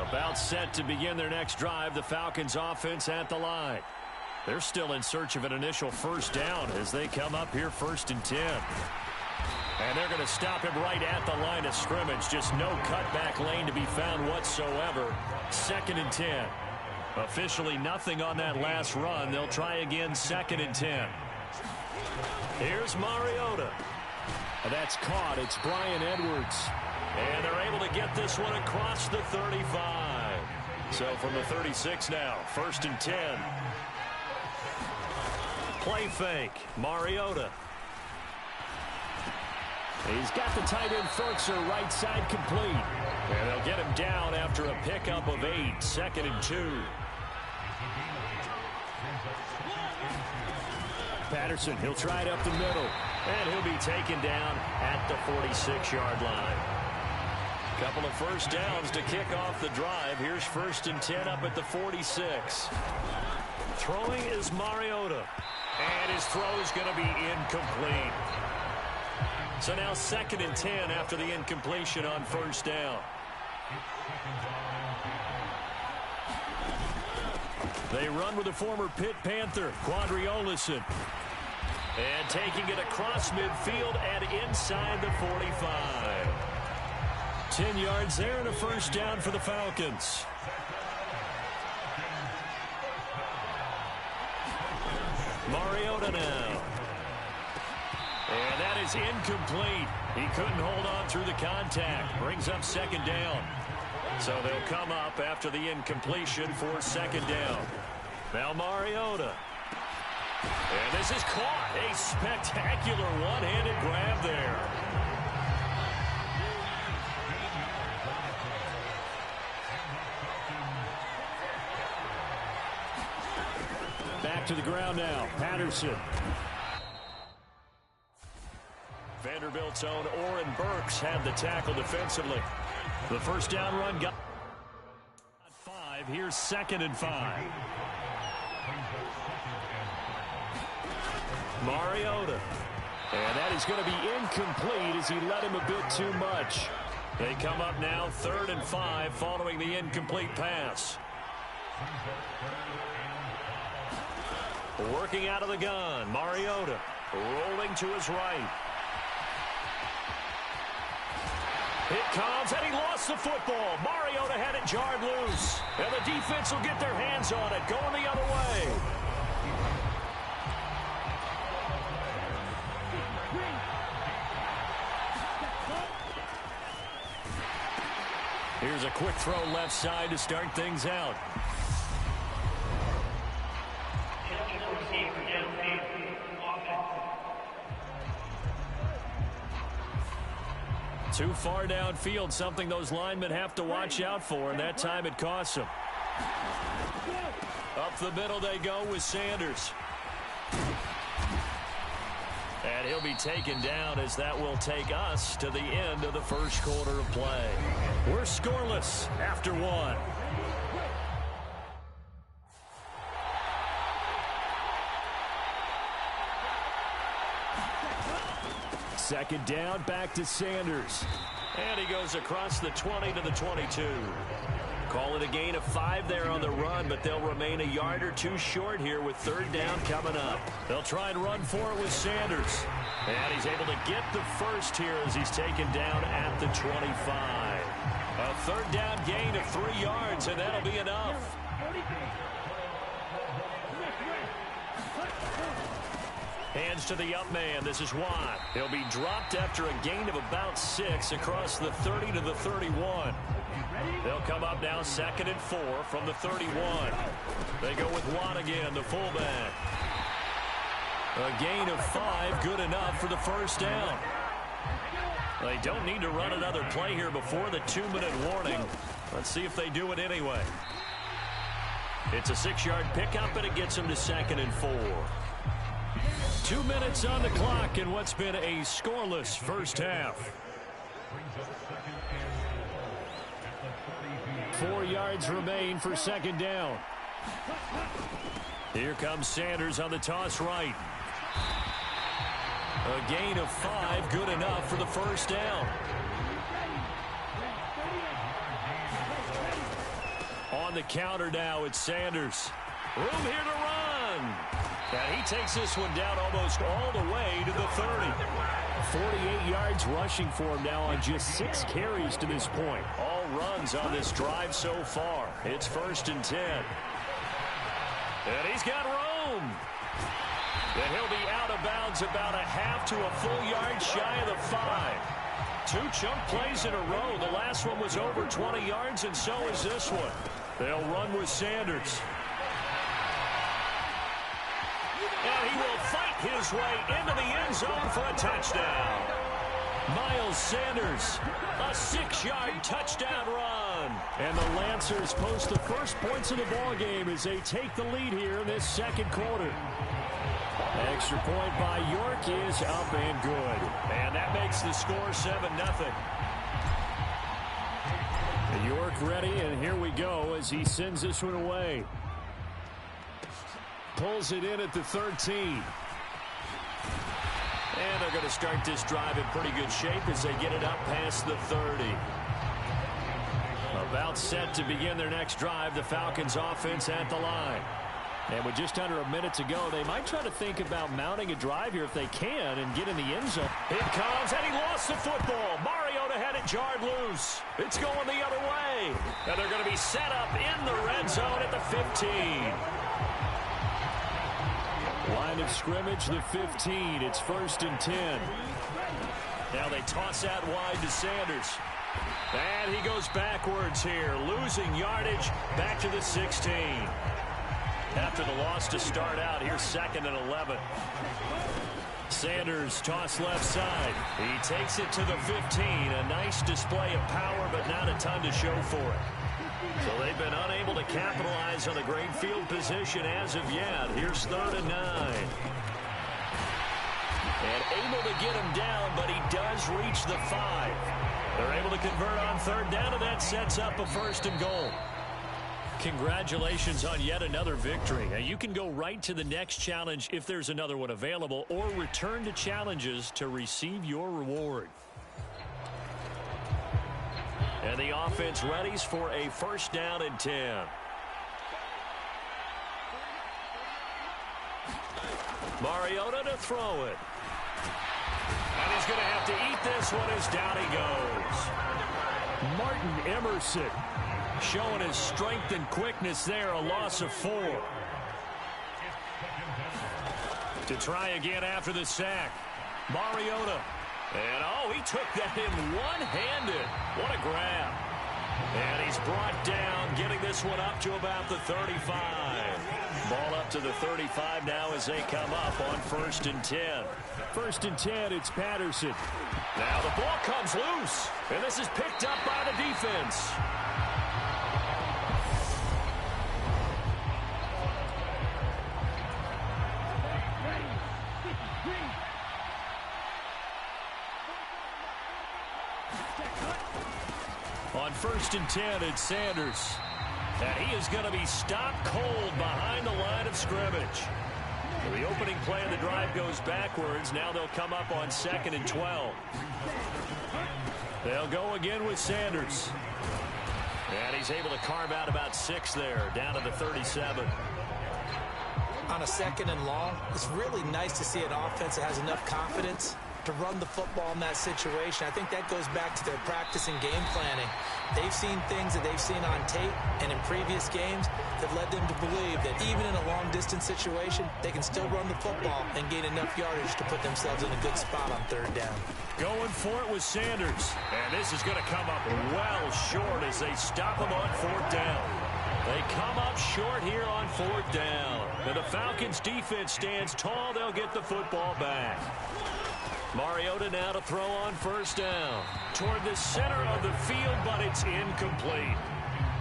About set to begin their next drive, the Falcons offense at the line. They're still in search of an initial first down as they come up here 1st and 10. And they're going to stop him right at the line of scrimmage. Just no cutback lane to be found whatsoever. 2nd and 10. Officially nothing on that last run. They'll try again 2nd and 10. Here's Mariota. That's caught. It's Bryan Edwards. And they're able to get this one across the 35. So from the 36 now, 1st and 10. Play fake. Mariota. He's got the tight end Ferkser right side complete. And they'll get him down after a pickup of 8. 2nd and 2. Patterson, he'll try it up the middle. And he'll be taken down at the 46-yard line. Couple of first downs to kick off the drive. Here's 1st and 10 up at the 46. Throwing is Mariota. And his throw is going to be incomplete. So now 2nd and 10 after the incompletion on first down. They run with the former Pitt Panther, Quadri Olison. And taking it across midfield and inside the 45. 10 yards there and a first down for the Falcons. Mariota now. And that is incomplete. He couldn't hold on through the contact. Brings up 2nd down. So they'll come up after the incompletion for 2nd down. Now Mariota. And this is caught. A spectacular one-handed grab there. Back to the ground now. Patterson. Vanderbilt's own Oren Burks had the tackle defensively. The first down run got 5. Here's 2nd and 5. Mariota. And that is going to be incomplete as he let him a bit too much. They come up now 3rd and 5 following the incomplete pass. Working out of the gun. Mariota rolling to his right. It comes, and he lost the football. Mariota had it jarred loose. And the defense will get their hands on it, going the other way. Here's a quick throw left side to start things out. Too far downfield, something those linemen have to watch out for, and that time it costs them. Up the middle they go with Sanders. And he'll be taken down as that will take us to the end of the first quarter of play. We're scoreless after 1. Second down, back to Sanders. And he goes across the 20 to the 22. Call it a gain of 5 there on the run, but they'll remain a yard or 2 short here with 3rd down coming up. They'll try and run for it with Sanders. And he's able to get the first here as he's taken down at the 25. A 3rd down gain of 3 yards, and that'll be enough. Hands to the up man. This is Watt. He'll be dropped after a gain of about 6 across the 30 to the 31. They'll come up now 2nd and 4 from the 31. They go with Watt again, the fullback. A gain of 5, good enough for the first down. They don't need to run another play here before the 2-minute warning. Let's see if they do it anyway. It's a 6-yard pickup, and it gets them to 2nd and 4. 2 minutes on the clock in what's been a scoreless first half. 4 yards remain for 2nd down. Here comes Sanders on the toss right. A gain of 5, good enough for the first down. the counter now, it's Sanders. Room here to run. And he takes this one down almost all the way to the 30. 48 yards rushing for him now on just 6 carries to this point. All runs on this drive so far. It's 1st and 10. And he's got room. And he'll be out of bounds about a half to a full yard shy of the 5. 2 chunk plays in a row. The last one was over 20 yards, and so is this one. They'll run with Sanders. And he will fight his way into the end zone for a touchdown. Miles Sanders, a 6-yard touchdown run. And the Lancers post the first points of the ball game as they take the lead here in this second quarter. Extra point by York is up and good. And that makes the score 7-0. York ready, and here we go as he sends this one away. Pulls it in at the 13. And they're going to start this drive in pretty good shape as they get it up past the 30. About set to begin their next drive, the Falcons offense at the line. And with just under a minute to go, they might try to think about mounting a drive here if they can and get in the end zone. It comes, and he lost the football. Mariota had it jarred loose. It's going the other way. And they're going to be set up in the red zone at the 15. Line of scrimmage, the 15. It's 1st and 10. Now they toss out wide to Sanders. And he goes backwards here, losing yardage back to the 16. After the loss to start out, here's 2nd and 11. Sanders toss left side. He takes it to the 15. A nice display of power, but not a ton to show for it. So they've been unable to capitalize on the great field position as of yet. Here's 3rd and 9. And able to get him down, but he does reach the 5. They're able to convert on 3rd down, and that sets up a 1st and goal. Congratulations on yet another victory. Now, you can go right to the next challenge if there's another one available, or return to challenges to receive your reward. And the offense readies for a 1st down and 10. Mariota to throw it. And he's going to have to eat this one as down he goes. Martin Emerson showing his strength and quickness there, a loss of 4. To try again after the sack. Mariota. And, oh, he took that in one-handed. What a grab. And he's brought down, getting this one up to about the 35. Ball up to the 35 now as they come up on 1st and 10. 1st and 10, it's Patterson. Now the ball comes loose, and this is picked up by the defense. On 1st and 10, it's Sanders. And he is going to be stopped cold behind the line of scrimmage. The opening play of the drive goes backwards. Now they'll come up on 2nd and 12. They'll go again with Sanders. And he's able to carve out about 6 there, down to the 37. On a 2nd and long, it's really nice to see an offense that has enough confidence to run the football in that situation. I think that goes back to their practice and game planning. They've seen things that they've seen on tape and in previous games that led them to believe that even in a long-distance situation, they can still run the football and gain enough yardage to put themselves in a good spot on 3rd down. Going for it with Sanders. And this is going to come up well short as they stop him on 4th down. They come up short here on 4th down. And the Falcons defense stands tall. They'll get the football back. Mariota now to throw on 1st down. Toward the center of the field, but it's incomplete.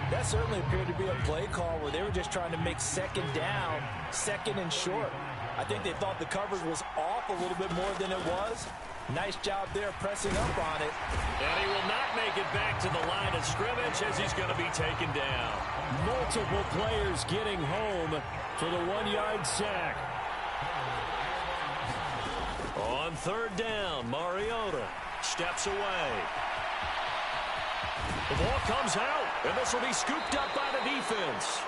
That certainly appeared to be a play call where they were just trying to make 2nd down, 2nd and short. I think they thought the coverage was off a little bit more than it was. Nice job there pressing up on it. And he will not make it back to the line of scrimmage as he's going to be taken down. Multiple players getting home for the 1-yard sack. On 3rd down, Mariota steps away. The ball comes out, and this will be scooped up by the defense.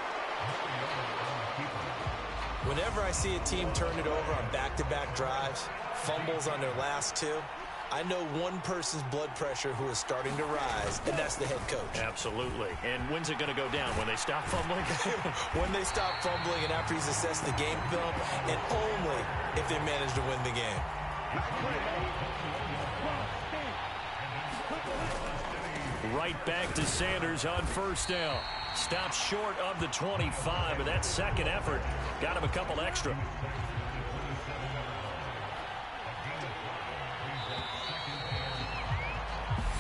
Whenever I see a team turn it over on back-to-back drives, fumbles on their last two, I know one person's blood pressure who is starting to rise, and that's the head coach. Absolutely. And when's it going to go down? When they stop fumbling? When they stop fumbling and after he's assessed the game film, and only if they manage to win the game. Right back to Sanders on first down. Stops short of the 25, but that second effort got him a couple extra.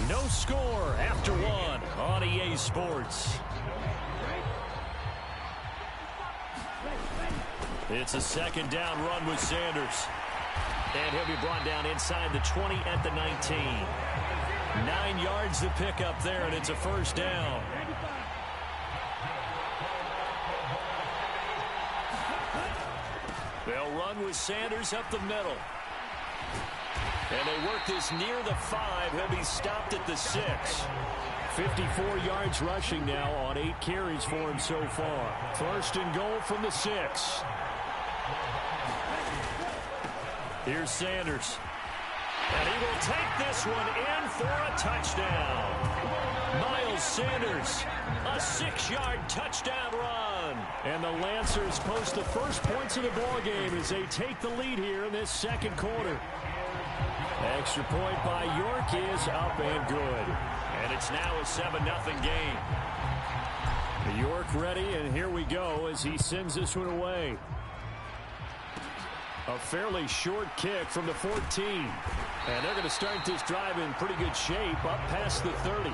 No score after one on EA Sports. It's a second down run with Sanders. And he'll be brought down inside the 20 at the 19. 9 yards to pick up there, and it's a first down. They'll run with Sanders up the middle. And they work this near the 5. He'll be stopped at the 6. 54 yards rushing now on 8 carries for him so far. First and goal from the 6. Here's Sanders. And he will take this one in for a touchdown. Miles Sanders, a 6-yard touchdown run. And the Lancers post the first points of the ball game as they take the lead here in this second quarter. Extra point by York is up and good. And it's now a 7-0 game. York ready, and here we go as he sends this one away. A fairly short kick from the 14. And they're going to start this drive in pretty good shape up past the 30.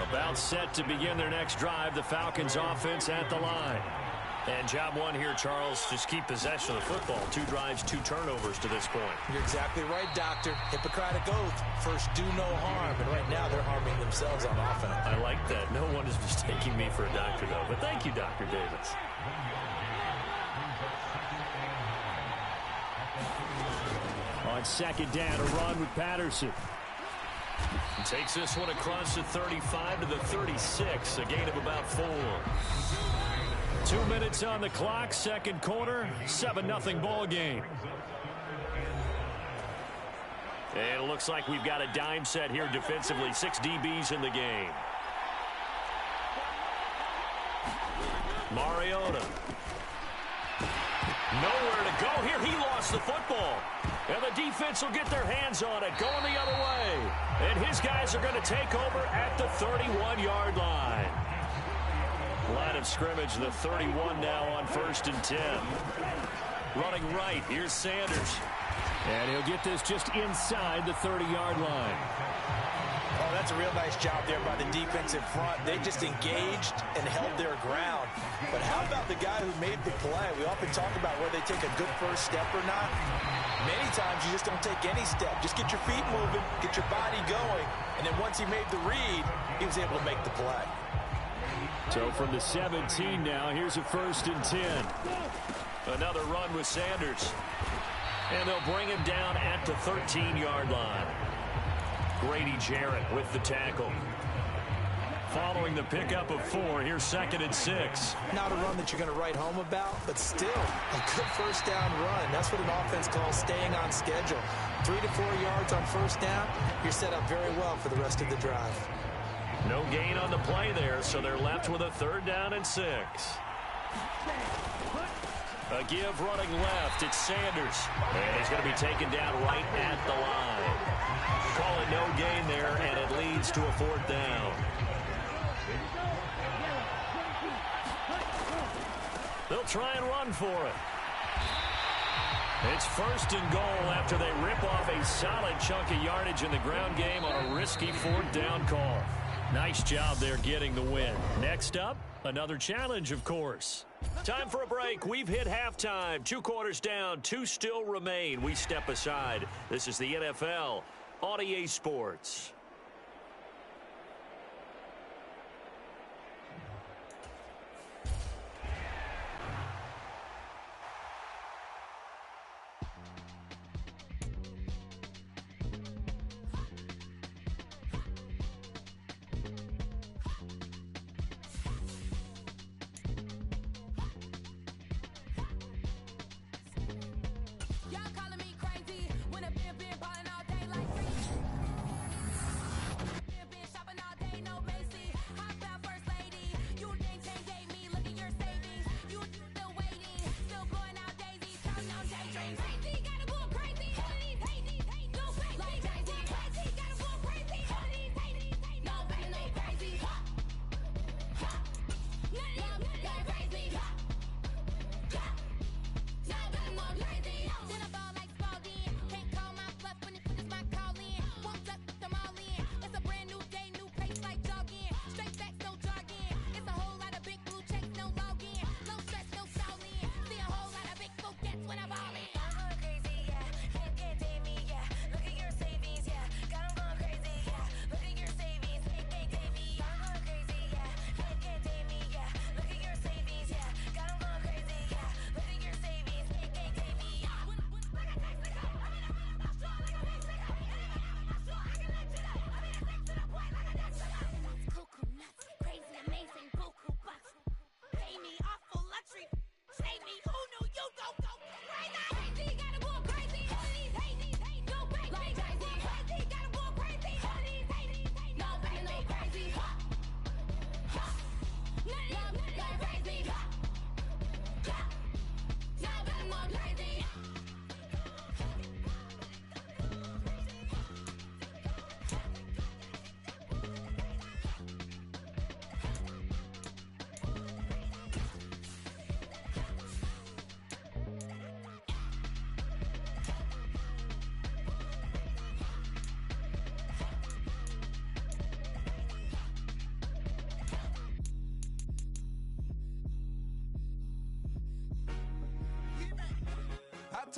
About set to begin their next drive. The Falcons offense at the line. And job one here, Charles, just keep possession of the football. 2 drives, 2 turnovers to this point. You're exactly right, Doctor. Hippocratic oath. First, do no harm. And right now, they're harming themselves on offense. I like that. No one is mistaking me for a doctor, though. But thank you, Dr. Davis. On second down, a run with Patterson. Takes this one across the 35 to the 36, a gain of about 4. 2 minutes on the clock, second quarter, 7-0 ball game. And it looks like we've got a dime set here defensively. 6 DBs in the game. Mariota. Nowhere to go here. He lost the football. And the defense will get their hands on it, going the other way. And his guys are going to take over at the 31-yard line. Line of scrimmage, the 31 now on first and 10. Running right, here's Sanders. And he'll get this just inside the 30-yard line. Oh, that's a real nice job there by the defense in front. They just engaged and held their ground. But how about the guy who made the play? We often talk about whether they take a good first step or not. Many times you just don't take any step. Just get your feet moving, get your body going. And then once he made the read, he was able to make the play. So from the 17 now, here's a first and 10. Another run with Sanders. And they'll bring him down at the 13-yard line. Grady Jarrett with the tackle. Following the pickup of 4, here's second and 6. Not a run that you're going to write home about, but still a good first down run. That's what an offense calls staying on schedule. 3 to 4 yards on first down, you're set up very well for the rest of the drive. No gain on the play there, so they're left with a 3rd down and 6. A give running left. It's Sanders. And he's going to be taken down right at the line. Call it no gain there, and it leads to a 4th down. They'll try and run for it. It's first and goal after they rip off a solid chunk of yardage in the ground game on a risky 4th down call. Nice job there getting the win. Next up, another challenge, of course. Time for a break. We've hit halftime. 2 quarters down, 2 still remain. We step aside. This is the NFL on EA Sports.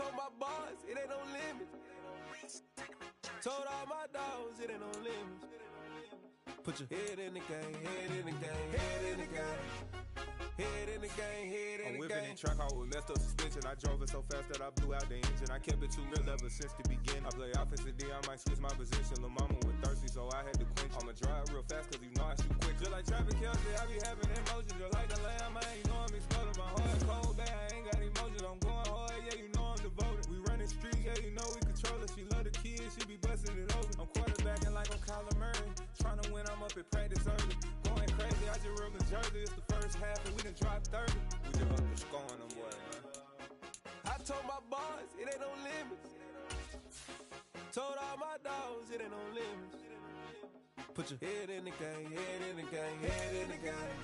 told my boss, it ain't no limits. Told all my dogs, it ain't no limits. Put your head in the game, head in the game, head in the game. Head in the game, head in the game. I'm whipping in track out with messed up suspension. I drove it so fast that I blew out the engine. I kept it too real ever since the beginning. I play offensive D, I might switch my position. Lil' mama was thirsty, so I had to quench. I'ma drive real fast, cause you know I shoot quick. Just like Travis Kelce, I be having emotions. Just like the lamb, man, you know I'm exploding. My heart cold, bad, I ain't got emotions. I'm going hard, yeah, you know I'm devoted. We running streets, yeah, you know we control it. She love the kids, she be busting it open. I'm quarterbacking like I'm Kyler Murray. Trying to win, I'm up at practice early. Going crazy, I just real the jersey. It's the first half, and we done dropped 30. We just up to scoring them, boy, man. I told my boys, it ain't no limits. Told all my dogs, it ain't no limits. Put your head in the game, head in the game, head in the game.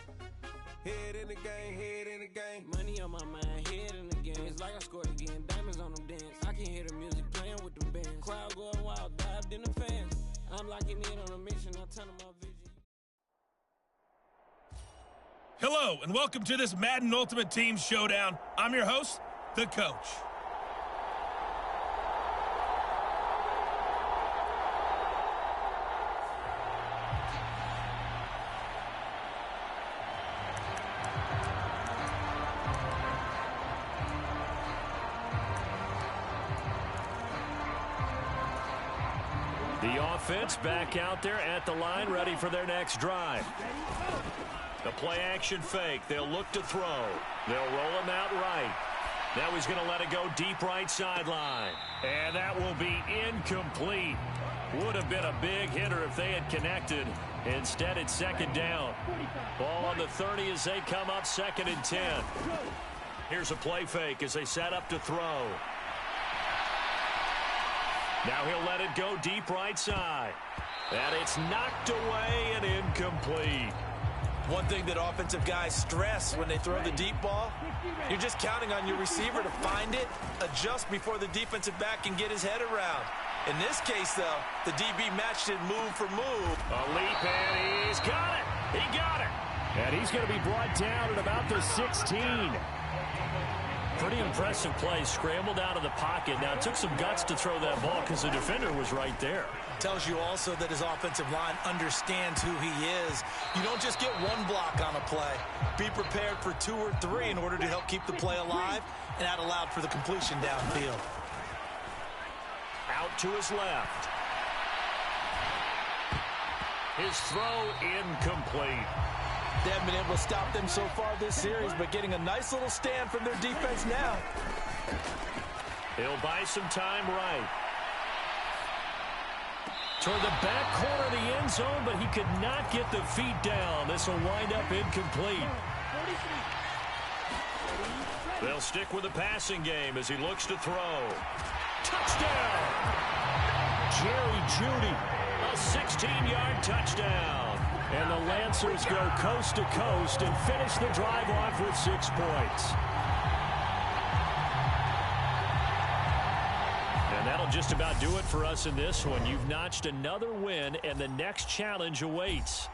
Head in the game, head in the game. Money on my mind, head in the game. It's like I scored again, diamonds on them dance. I can hear the music playing with them bands. Crowd going wild, dived in the fans. I'm locking in on a mission, I'll turn my vision. Hello, and welcome to this Madden Ultimate Team Showdown. I'm your host, the Coach. The offense back out there at the line, ready for their next drive. The play-action fake. They'll look to throw. They'll roll him out right. Now he's going to let it go deep right sideline. And that will be incomplete. Would have been a big hitter if they had connected. Instead, it's second down. Ball on the 30 as they come up, 2nd and 10. Here's a play fake as they set up to throw. Now he'll let it go deep right side. And it's knocked away and incomplete. One thing that offensive guys stress when they throw the deep ball, you're just counting on your receiver to find it, adjust before the defensive back can get his head around. In this case, though, the DB matched it move for move. A leap, and he's got it. He got it. And he's going to be brought down at about the 16. Pretty impressive play. Scrambled out of the pocket. Now, it took some guts to throw that ball because the defender was right there. Tells you also that his offensive line understands who he is. You don't just get one block on a play. Be prepared for 2 or 3 in order to help keep the play alive, and that allowed for the completion downfield. Out to his left. His throw incomplete. They haven't been able to stop them so far this series, but getting a nice little stand from their defense now. He'll buy some time right. Toward the back corner of the end zone, but he could not get the feet down. This will wind up incomplete. They'll stick with the passing game as he looks to throw. Touchdown! Jerry Jeudy, a 16-yard touchdown. And the Lancers go coast to coast and finish the drive off with 6 points. And that'll just about do it for us in this one. You've notched another win, and the next challenge awaits.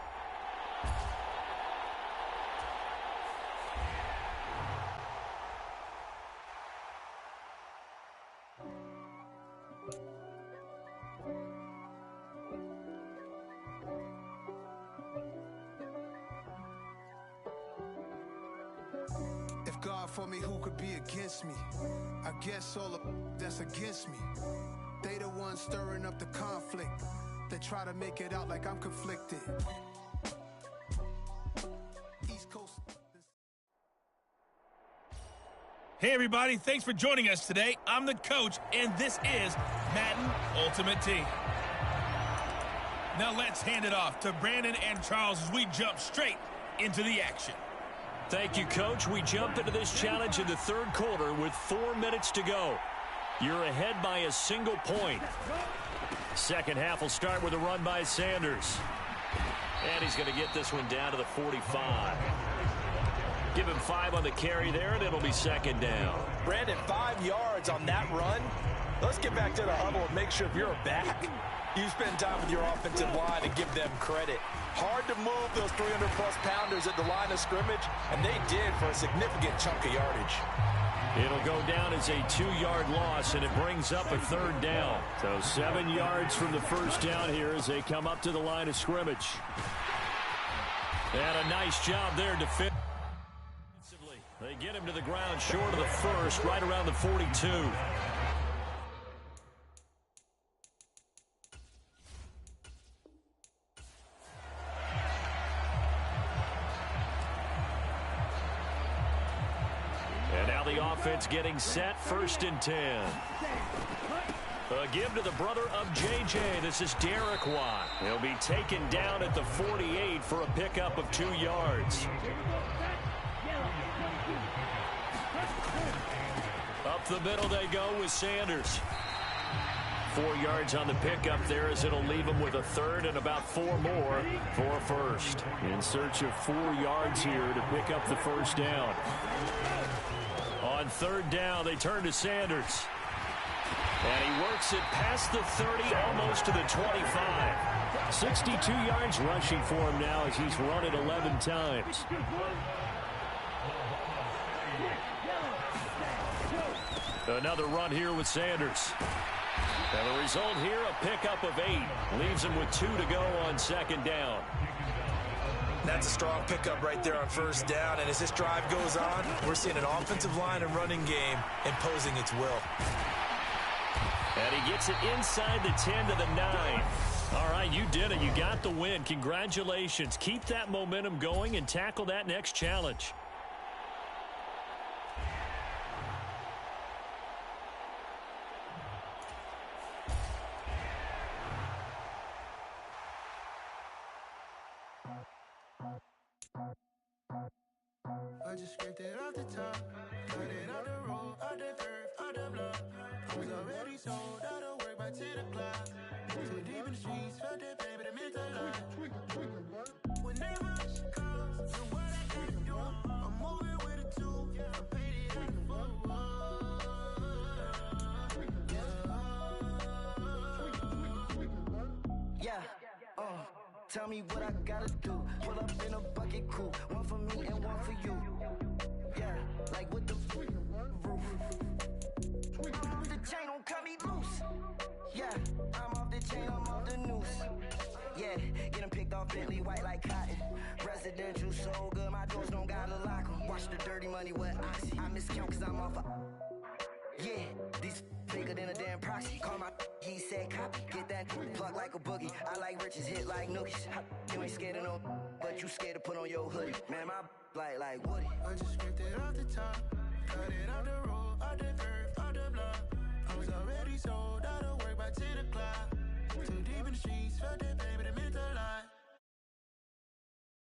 God for me, who could be against me? I guess all the that's against me. They the ones stirring up the conflict. They try to make it out like I'm conflicted. East Coast. Hey everybody, thanks for joining us today. I'm the Coach, and this is Madden Ultimate Team. Now let's hand it off to Brandon and Charles as we jump straight into the action. Thank you, Coach. We jump into this challenge in the 3rd quarter with 4 minutes to go. You're ahead by a single point. Second half will start with a run by Sanders. And he's going to get this one down to the 45. Give him 5 on the carry there, and it'll be 2nd down. Brandon, 5 yards on that run. Let's get back to the huddle and make sure if you're back, you spend time with your offensive line and give them credit. Hard to move those 300-plus pounders at the line of scrimmage, and they did for a significant chunk of yardage. It'll go down as a 2-yard loss, and it brings up a 3rd down. So 7 yards from the first down here as they come up to the line of scrimmage. And a nice job there defensively. They get him to the ground short of the first, right around the 42. And now the offense getting set, 1st and 10. A give to the brother of J.J. This is Derek Watt. He'll be taken down at the 48 for a pickup of 2 yards. Up the middle they go with Sanders. 4 yards on the pickup there as it'll leave him with a 3rd and about 4 more for a 1st. In search of 4 yards here to pick up the 1st down. On 3rd down, they turn to Sanders. And he works it past the 30, almost to the 25. 62 yards rushing for him now as he's run it 11 times. Another run here with Sanders. And the result here, a pickup of 8. Leaves him with 2 to go on 2nd down. That's a strong pickup right there on 1st down. And as this drive goes on, we're seeing an offensive line and running game imposing its will. And he gets it inside the 10 to the 9. All right, you did it. You got the win. Congratulations. Keep that momentum going and tackle that next challenge. I just scraped it off the top, got it out the road, out the earth, out the block. I was already sold out of work by 10 o'clock. Too deep in the streets, felt that pain, but it meant a lot. Whenever she calls, so what I gotta do, I'm moving with a 2, I paid it at the tell me what I gotta do. Pull up in a bucket crew, one for me and one for you. Yeah, like with the roof. The chain don't cut me loose. Yeah, I'm off the chain, I'm off the noose. Yeah, getting picked off Bentley white like cotton. Residential so good, my doors don't gotta lock 'em. Watch the dirty money with Oxy. I miscount cause I'm off yeah, these bigger than a damn proxy. Call my he said copy. Get that plug like a boogie. I like riches, hit like nookies. You ain't scared of no, but you scared to put on your hoodie. Man, my like Woody. I just scraped it off the top, got it out the road, out the earth.